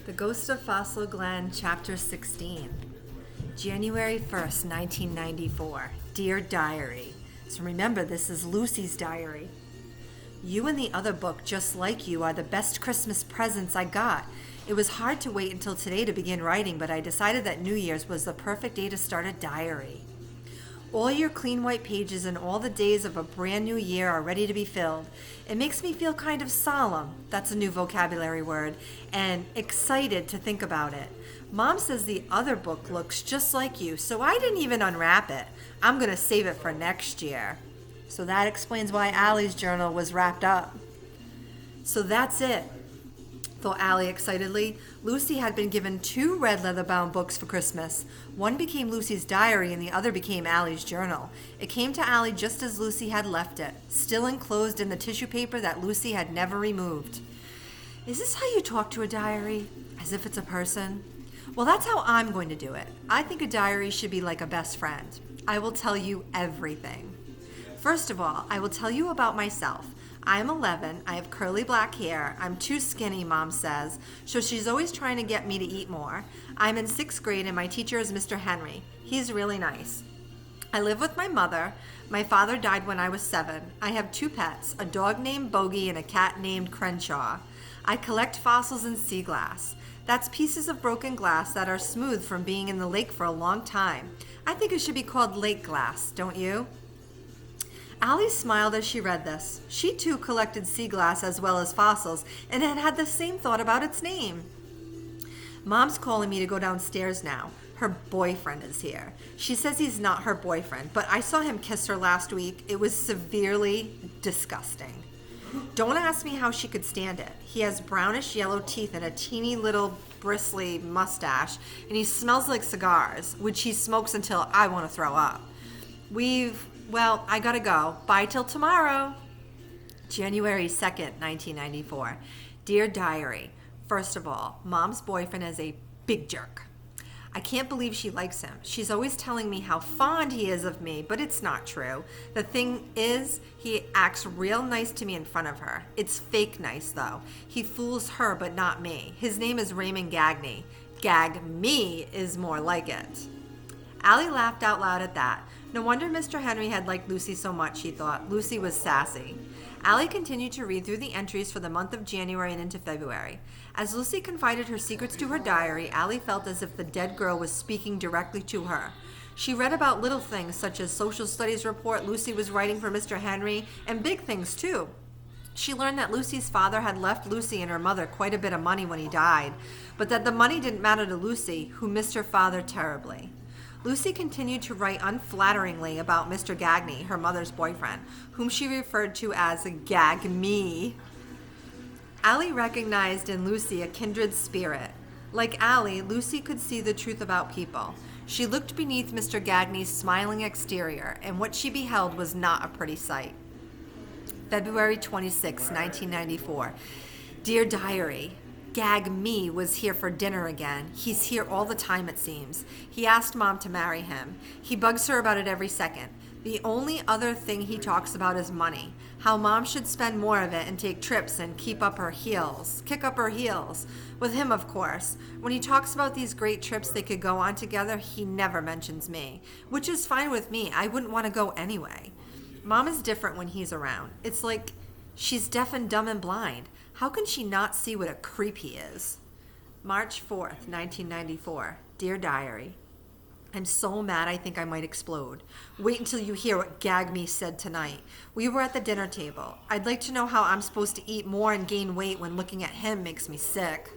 The Ghost of Fossil Glen, Chapter 16. January 1st, 1994. Dear Diary. So remember, this is Lucy's diary. You and the other book, just like you, are the best Christmas presents I got. It was hard to wait until today to begin writing, but I decided that New Year's was the perfect day to start a diary. All your clean white pages and all the days of a brand new year are ready to be filled. It makes me feel kind of solemn, that's a new vocabulary word, and excited to think about it. Mom says the other book looks just like you, so I didn't even unwrap it. I'm going to save it for next year. So that explains why Allie's journal was wrapped up. So that's it, thought Allie excitedly. Lucy had been given 2 red leather-bound books for Christmas. One became Lucy's diary and the other became Allie's journal. It came to Allie just as Lucy had left it, still enclosed in the tissue paper that Lucy had never removed. Is this how you talk to a diary? As if it's a person? Well, that's how I'm going to do it. I think a diary should be like a best friend. I will tell you everything. First of all, I will tell you about myself. I am 11, I have curly black hair, I'm too skinny, Mom says, so she's always trying to get me to eat more. I'm in 6th grade and my teacher is Mr. Henry. He's really nice. I live with my mother. My father died when I was 7. I have 2 pets, a dog named Bogey and a cat named Crenshaw. I collect fossils in sea glass. That's pieces of broken glass that are smooth from being in the lake for a long time. I think it should be called lake glass, don't you? Allie smiled as she read this. She too collected sea glass as well as fossils and had had the same thought about its name. Mom's calling me to go downstairs now. Her boyfriend is here. She says he's not her boyfriend, but I saw him kiss her last week. It was severely disgusting. Don't ask me how she could stand it. He has brownish yellow teeth and a teeny little bristly mustache, and he smells like cigars, which he smokes until I want to throw up. Well, I gotta go. Bye till tomorrow. January 2nd, 1994. Dear Diary. First of all, Mom's boyfriend is a big jerk. I can't believe she likes him. She's always telling me how fond he is of me, but it's not true. The thing is, he acts real nice to me in front of her. It's fake nice, though. He fools her, but not me. His name is Raymond Gagney. Gag me is more like it. Allie laughed out loud at that. No wonder Mr. Henry had liked Lucy so much, he thought. Lucy was sassy. Allie continued to read through the entries for the month of January and into February. As Lucy confided her secrets to her diary, Allie felt as if the dead girl was speaking directly to her. She read about little things such as social studies report Lucy was writing for Mr. Henry, and big things too. She learned that Lucy's father had left Lucy and her mother quite a bit of money when he died, but that the money didn't matter to Lucy, who missed her father terribly. Lucy continued to write unflatteringly about Mr. Gagney, her mother's boyfriend, whom she referred to as Gag Me. Allie recognized in Lucy a kindred spirit. Like Allie, Lucy could see the truth about people. She looked beneath Mr. Gagney's smiling exterior, and what she beheld was not a pretty sight. February 26, 1994. Dear Diary. Gag Me was here for dinner again. He's here all the time, it seems. He asked Mom to marry him. He bugs her about it every second. The only other thing he talks about is money. How Mom should spend more of it and take trips and kick up her heels. With him, of course. When he talks about these great trips they could go on together, he never mentions me. Which is fine with me. I wouldn't want to go anyway. Mom is different when he's around. It's like she's deaf and dumb and blind. How can she not see what a creep he is? March 4th, 1994. Dear Diary. I'm so mad I think I might explode. Wait until you hear what Gag Me said tonight. We were at the dinner table. I'd like to know how I'm supposed to eat more and gain weight when looking at him makes me sick.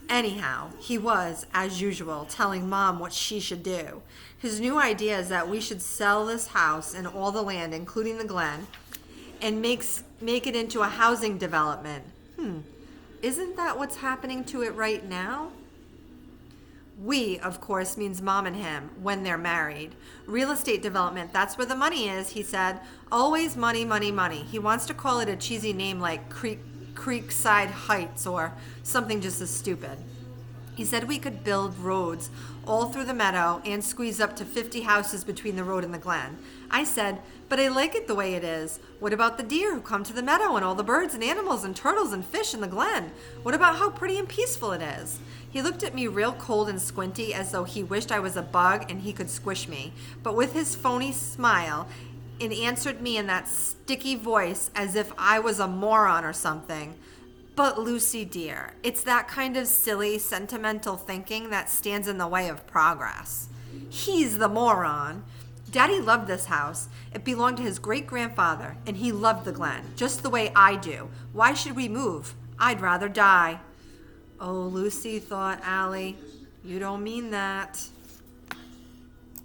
Anyhow, he was, as usual, telling Mom what she should do. His new idea is that we should sell this house and all the land, including the Glen, and make it into a housing development. Isn't that what's happening to it right now? We, of course, means Mom and him, when they're married. Real estate development, that's where the money is, he said. Always money, money, money. He wants to call it a cheesy name like Creekside Heights or something just as stupid. He said we could build roads all through the meadow and squeeze up to 50 houses between the road and the glen. I said, but I like it the way it is. What about the deer who come to the meadow and all the birds and animals and turtles and fish in the glen? What about how pretty and peaceful it is? He looked at me real cold and squinty as though he wished I was a bug and he could squish me. But with his phony smile, it answered me in that sticky voice as if I was a moron or something. But Lucy dear, it's that kind of silly, sentimental thinking that stands in the way of progress. He's the moron. Daddy loved this house. It belonged to his great-grandfather, and he loved the Glen, just the way I do. Why should we move? I'd rather die. Oh, Lucy, thought Allie, you don't mean that.